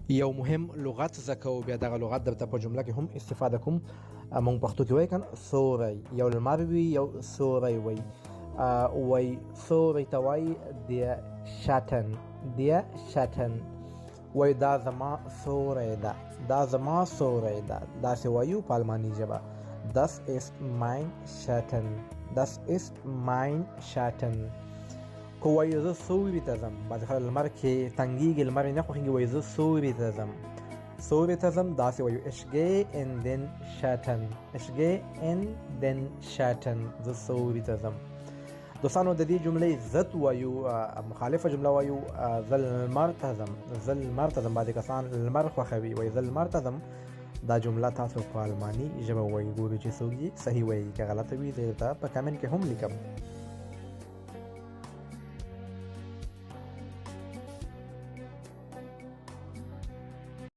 یو مهم لغت زکو بیا دغه لغت درته په جمله کې هم استفاده کوم. مونږ پښتو کې وایي کنه سوری، یو لمر وي یو سوری وي. وای سوری ته وایي der Schatten، der Schatten. وای دا زما سوری ده، دا زما سوری ده. داسې وایو په الماني ژبه. Das ist mein Schatten، das ist mein Schatten. کو وایي زه سوري ته ځم، بعضې خلک لمر کې تنګېږي، لمر یې نه خوښېږي، وایي زه سوري ته ځم. سوري ته ځم داسې وایو ich gehe in den Schatten، ich gehe in den Schatten، زه سوري ته ځم. دوستانو د دې جملې ضد وایو، مخالفه جمله وایو زه لمر ته ځم، زه لمر ته ځم. بعضې کسان لمر خوښوي وایي زه لمر ته ځم. دا جمله تاسو په الماني ژبه وایي، ګورو چې څوک یې صحیح وایي، که غلطه وي زه درته په کمنټ کې هم لیکم.